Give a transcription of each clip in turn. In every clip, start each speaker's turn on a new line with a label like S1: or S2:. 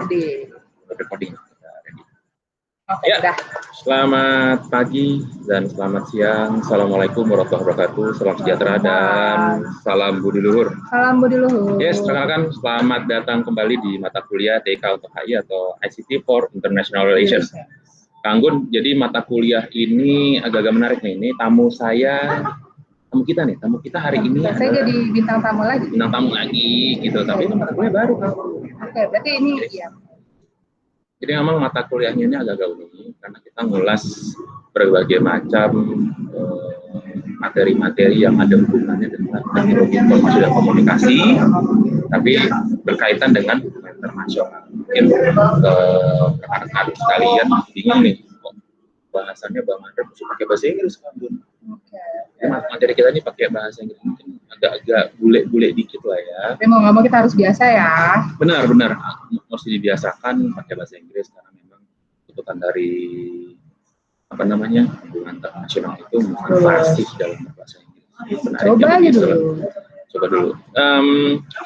S1: Ready.
S2: Recording. Ready.
S1: Oke,
S2: Ya,
S1: udah.
S2: Selamat pagi dan selamat siang. Assalamualaikum warahmatullahi wabarakatuh. Salam sejahtera dan salam budi luhur.
S1: Salam budi luhur.
S2: Yes, rekan-rekan, selamat datang kembali di mata kuliah TK untuk HI atau ICT for International Relations. Kang Gun, jadi mata kuliah ini agak-agak menarik nih. Ini tamu kita hari ini.
S1: Saya jadi bintang tamu lagi.
S2: Bintang tamu lagi, gitu. Tapi ini mata kuliah baru, Kang.
S1: Oke, berarti ini ya.
S2: Jadi memang mata kuliahnya ini agak-agak unik karena kita ngulas berbagai macam materi-materi yang ada hubungannya dengan teknologi informasi dan komunikasi, tapi berkaitan dengan hubungan internasional. Mungkin rekan-rekan sekalian bingung nih, kok bahasannya Bang Andre mesti pakai bahasa Inggris kan, Bun? Jadi materi kita ini pakai bahasa Inggris, mungkin agak-agak bule-bule dikit lah ya.
S1: Tapi mau nggak mau kita harus biasa ya.
S2: Benar, mesti dibiasakan pakai bahasa Inggris karena memang tuntutan dari hubungan internasional itu mesti fasih dalam bahasa Inggris. Coba dulu.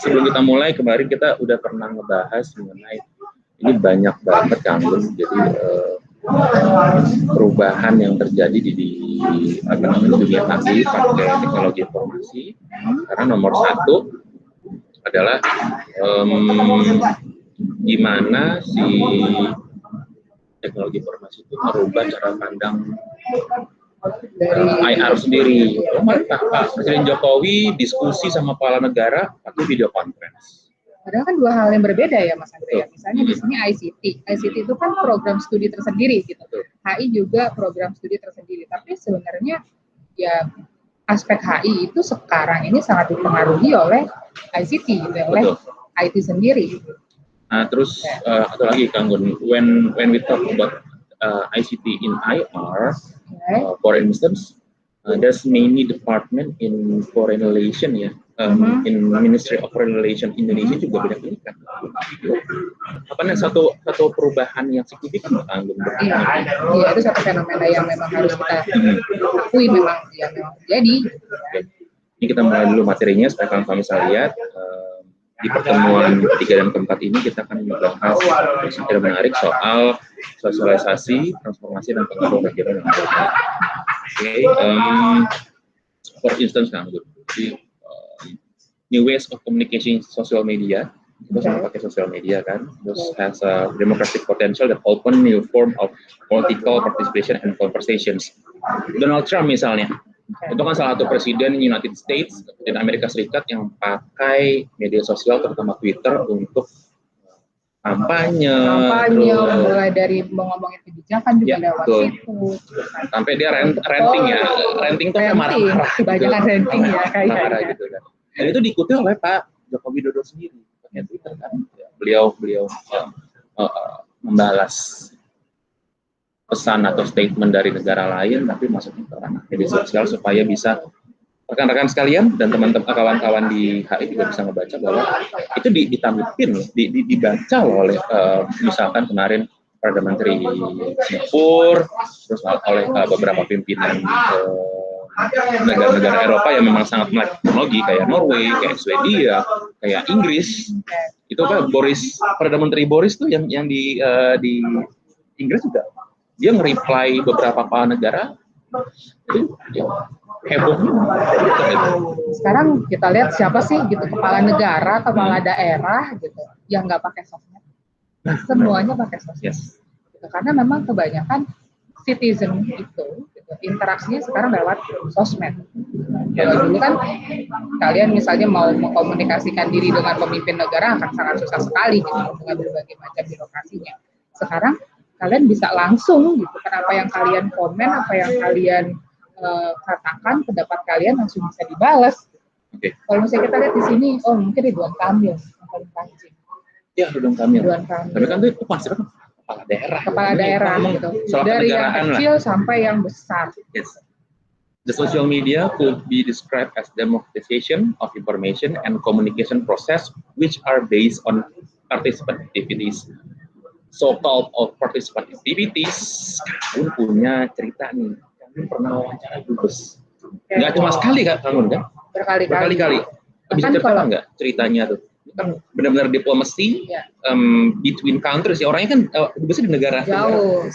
S2: Sebelum kita mulai, kemarin kita udah pernah ngebahas mengenai ini banyak banget Kang Gun. Jadi perubahan yang terjadi di dunia tadi pakai teknologi informasi, karena nomor satu adalah gimana si teknologi informasi itu merubah cara pandang IR sendiri. Pak Presiden Jokowi diskusi sama kepala negara pakai video conference.
S1: Padahal kan dua hal yang berbeda ya Mas Andre. Misalnya di sini ICT itu kan program studi tersendiri gitu. HI juga program studi tersendiri. Tapi sebenarnya ya aspek HI itu sekarang ini sangat dipengaruhi oleh ICT gitu, oleh IT sendiri.
S2: Nah, terus atau lagi Kang Gun, when we talk about ICT in IR, for instance, there's many department in foreign relation ya. In Ministry of Foreign Relations Indonesia juga banyak ini kan. Apa nih satu perubahan yang signifikan Kang Gun?
S1: Iya, itu satu fenomena yang memang harus kita akui memang terjadi.
S2: Ini kita mulai dulu materinya supaya kalian bisa lihat. Di pertemuan ketiga dan keempat ini kita akan membahas yang menarik soal sosialisasi, transformasi dan pengaruh regional. For instance, Kang Gun, new ways of communication social media. Kita semua pakai sosial media kan, terus has a democratic potential that open new form of political participation and conversations. Donald Trump misalnya, itu kan salah satu presiden United States dan Amerika Serikat yang pakai media sosial terutama Twitter untuk kampanye,
S1: mulai dari ngomongin kebijakan juga lewat situ.
S2: Sampai dia ranting tuh marah-marah.
S1: Kebanyakan ranting ya kayaknya.
S2: Gitu kan. Dan itu diikuti oleh Pak Joko Widodo sendiri pakai Twitter kan. Beliau membalas pesan atau statement dari negara lain tapi masuknya ke ranah media sosial supaya bisa rekan-rekan sekalian dan teman-teman kawan-kawan di HI juga bisa membaca bahwa itu ditampilkan, dibaca oleh misalkan kemarin Perdana Menteri Singapura, terus oleh beberapa pimpinan negara-negara Eropa yang memang sangat melek teknologi kayak Norway, kayak Swedia, kayak Inggris. Itu kan Perdana Menteri Boris tuh yang di Inggris juga dia nge-reply beberapa kepala negara. Itu heboh.
S1: Sekarang kita lihat siapa sih gitu kepala negara, kepala daerah gitu yang nggak pakai sosmed. Semuanya pakai sosmed. Gitu. Karena memang kebanyakan citizen itu gitu, interaksinya sekarang lewat sosmed. Kalau dulu kan kalian misalnya mau mengkomunikasikan diri dengan pemimpin negara akan sangat susah sekali gitu dengan berbagai macam birokrasinya. Sekarang kalian bisa langsung gitu kan apa yang kalian komen, apa yang kalian katakan, pendapat kalian langsung bisa dibalas. Kalau misalnya kita lihat di sini, mungkin Ridwan Kamil yang paling tajam.
S2: Ya, Ridwan Kamil. Tapi kan itu pasti kan kepala daerah gitu.
S1: Dari yang kecil sampai yang besar.
S2: Yes. The social media could be described as democratization of information and communication process which are based on participant activities. So-called of participant activities, Kang punya cerita nih. Kang pernah wawancara dubes. Nggak cuma sekali Kang kan?
S1: Berkali-kali.
S2: Bisa cerita nggak ceritanya tuh? kan benar-benar diplomasi between countries ya, orangnya kan biasanya di negara
S1: jauh.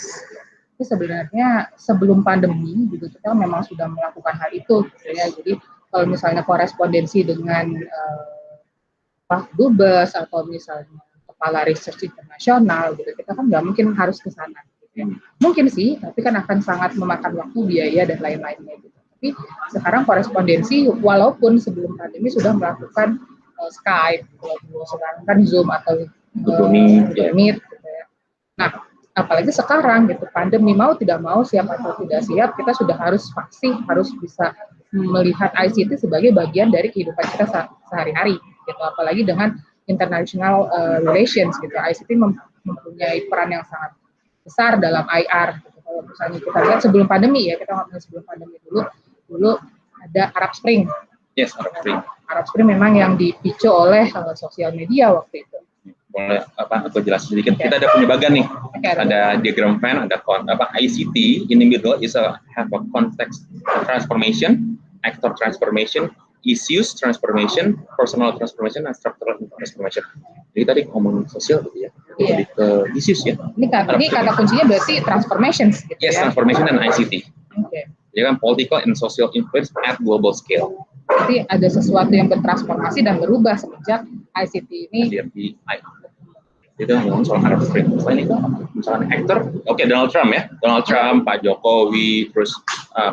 S1: Tapi sebenarnya sebelum pandemi gitu kita memang sudah melakukan hal itu gitu ya. Jadi kalau misalnya korespondensi dengan Pak Dubes atau misalnya kepala research internasional gitu, kita kan nggak mungkin harus ke sana gitu ya. Mungkin sih, tapi kan akan sangat memakan waktu, biaya dan lain-lainnya gitu. Tapi sekarang korespondensi walaupun sebelum pandemi sudah melakukan Skype, kalau sekarang kan Zoom atau Google Meet gitu ya. Nah, apalagi sekarang gitu pandemi, mau tidak mau, siap atau tidak siap, kita sudah harus bisa melihat ICT sebagai bagian dari kehidupan kita sehari-hari gitu. Apalagi dengan international relations gitu, ICT mempunyai peran yang sangat besar dalam IR gitu. Kalau misalnya kita lihat sebelum pandemi ya, kita ngomongin sebelum pandemi dulu ada Arab Spring.
S2: Yes, Arab Spring.
S1: Arab Spring memang yang dipicu oleh sosial media waktu itu.
S2: Boleh aku jelasin sedikit. Kita ada penyebagan nih. Ada diagram plan, ada ICT in the middle is have a context transformation, actor transformation, issues transformation, personal transformation, dan structural transformation. Jadi tadi ngomong sosial gitu ya. Jadi ke issues ya.
S1: Ini kata kuncinya berarti transformations gitu
S2: yes,
S1: ya.
S2: Transformation dan ICT.
S1: Okay.
S2: Jadi kan political and social influence at global scale.
S1: Jadi ada sesuatu yang bertransformasi dan berubah semenjak ICT ini.
S2: Itu ngomong soal Arab Spring. Selain itu, misalnya aktor, Donald Trump ya, Donald Trump, Pak Jokowi, terus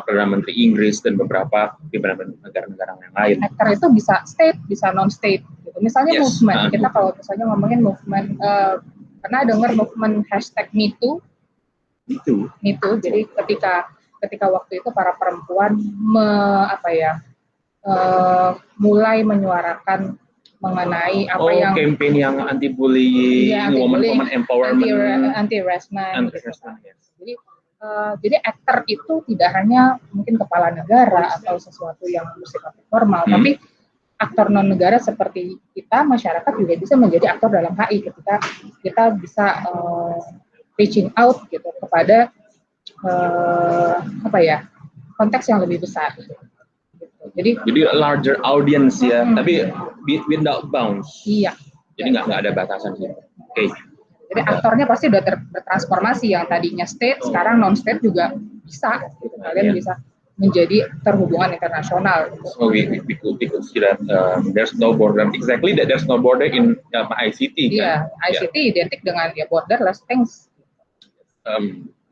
S2: Perdana Menteri Inggris dan beberapa pimpinan negara-negara yang lain.
S1: Aktor itu bisa state, bisa non-state. Gitu. Misalnya movement, kita kalau misalnya ngomongin movement, pernah dengar movement #MeToo? MeToo. Jadi ketika waktu itu para perempuan mulai menyuarakan mengenai yang
S2: campaign yang anti-bullying, woman empowerment,
S1: anti-harassment. Gitu. Jadi aktor itu tidak hanya mungkin kepala negara atau sesuatu yang bersifat formal, tapi aktor non negara seperti kita, masyarakat juga bisa menjadi aktor dalam HI ketika kita bisa reaching out gitu kepada konteks yang lebih besar. Gitu. Jadi
S2: larger audience ya, tapi without bounds.
S1: Iya.
S2: Jadi nggak ada batasan sih. Oke.
S1: Jadi aktornya pasti udah bertransformasi, yang tadinya state sekarang non state juga bisa. Gitu. Kalian bisa menjadi terhubungan internasional.
S2: So we could see that there's no border. Exactly that there's no border in ICT.
S1: Iya, kan? ICT identik dengan borderless things.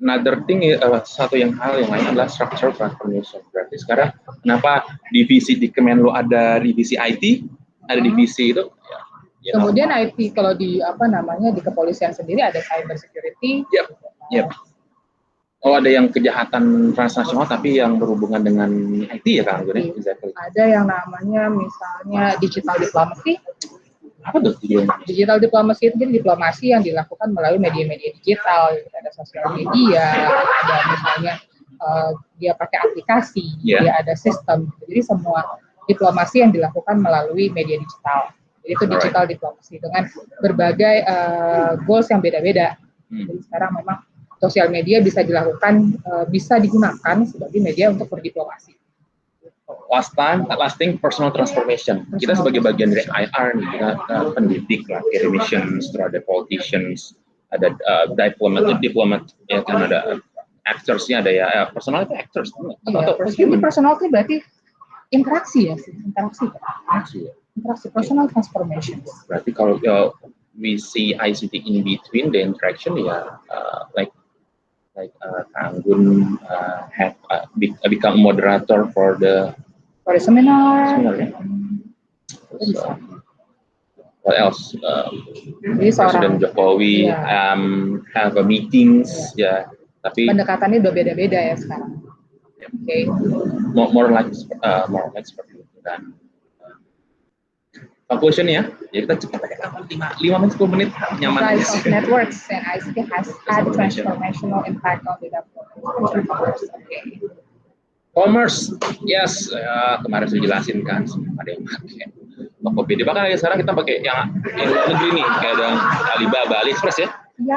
S2: Another thing, satu hal yang lain adalah structural transformation. Berarti sekarang kenapa divisi di Kemenlu ada divisi IT, ada divisi itu?
S1: Kemudian IT kalau di di kepolisian sendiri ada cyber security.
S2: Yep. Oh, ada yang kejahatan transnasional tapi yang berhubungan dengan IT ya Kang?
S1: Exactly. Ada yang namanya misalnya digital diplomacy.
S2: Apa tuh?
S1: Digital diplomacy itu jadi diplomasi yang dilakukan melalui media-media digital. Ada sosial media, ada misalnya dia pakai aplikasi, dia ada sistem. Jadi semua diplomasi yang dilakukan melalui media digital. Jadi itu digital diplomasi dengan berbagai goals yang beda-beda. Jadi sekarang memang sosial media bisa digunakan sebagai media untuk berdiplomasi.
S2: Lasting personal transformation. Kita sebagai bagian dari IR nih, kita pendidik lah, academicians, ada politicians, ada diplomat, ya kan, ada actors-nya, ada personal itu actors.
S1: Jadi personal itu berarti interaksi ya sih, interaksi, personal transformation.
S2: Berarti kalau we see ICT in between the interaction like Anggun have become moderator for the
S1: seminar.
S2: So, what else? Presiden Jokowi have a meetings tapi
S1: pendekatannya udah beda-beda ya sekarang.
S2: Okay. More like seperti itu. Dan conclusion ya kita cepat aja, 5 menit 10 menit nyaman aja.
S1: Of networks and ICT has had transformational impact on the development.
S2: Commerce, yes, kemarin saya jelasin kan, ada yang pakai Tokopedia, bahkan sekarang kita pakai yang negeri nih, kayak ada Alibaba, AliExpress ya.
S1: Ya,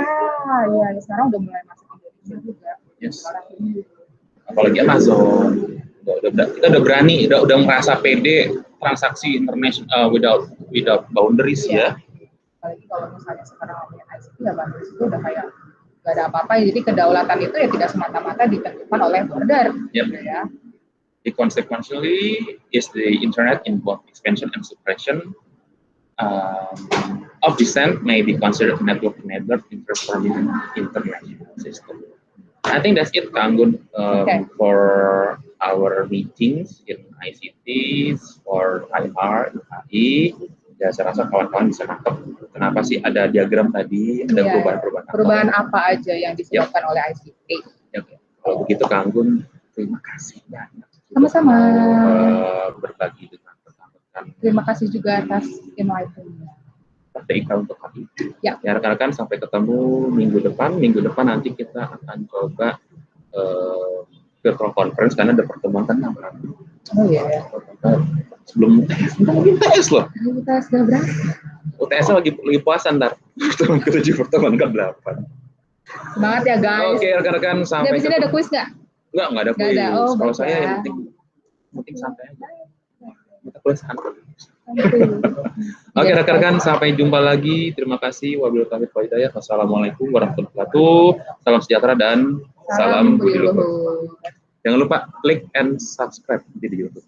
S1: sekarang udah mulai masuk Indonesia juga.
S2: Yes. Apalagi Amazon, kita udah berani, udah merasa pede transaksi internasional without boundaries ya.
S1: Apalagi kalau misalnya sekarang ngomongin ICT ya boundaries itu udah kayak nggak ada apa-apa. Jadi kedaulatan itu ya tidak semata-mata ditentukan oleh border.
S2: Yep.
S1: Gitu ya.
S2: Consequently, is the internet in both expansion and suppression of dissent may be considered network enabler in transforming international system. I think that's it, Kang Gun, for our meetings in ICT, for IR, AI. Ya, saya rasa kawan-kawan bisa nangkep kenapa sih ada diagram tadi, ada perubahan
S1: apa aja yang disebabkan oleh ICT.
S2: Ya. Kalau begitu, Kang Gun, terima kasih banyak.
S1: Sama-sama.
S2: Berbagi dengan rekan-rekan.
S1: Terima kasih juga atas enlightenment-nya.
S2: TIK untuk hari.
S1: Ya.
S2: Ya, rekan-rekan, sampai ketemu minggu depan. Minggu depan nanti kita akan coba virtual conference karena ada pertemuan kan.
S1: Oh iya.
S2: Sebelum UTS, mungkin UTS loh.
S1: UTS udah berapa?
S2: UTS lagi puasa ntar. Pertemuan ke-7, pertemuan ke-8.
S1: Semangat ya guys.
S2: Oke, rekan-rekan, sampai
S1: di sini ada kuis nggak?
S2: Nggak ada kuis.
S1: Oh,
S2: kalau saya yang penting santai aja. Kita kuis santai. Oke, rekan-rekan, sampai jumpa lagi. Terima kasih. Wabillahi taufiq wal hidayah. Wassalamualaikum warahmatullahi wabarakatuh. Salam sejahtera dan salam budi luhur. Jangan lupa like and subscribe di YouTube.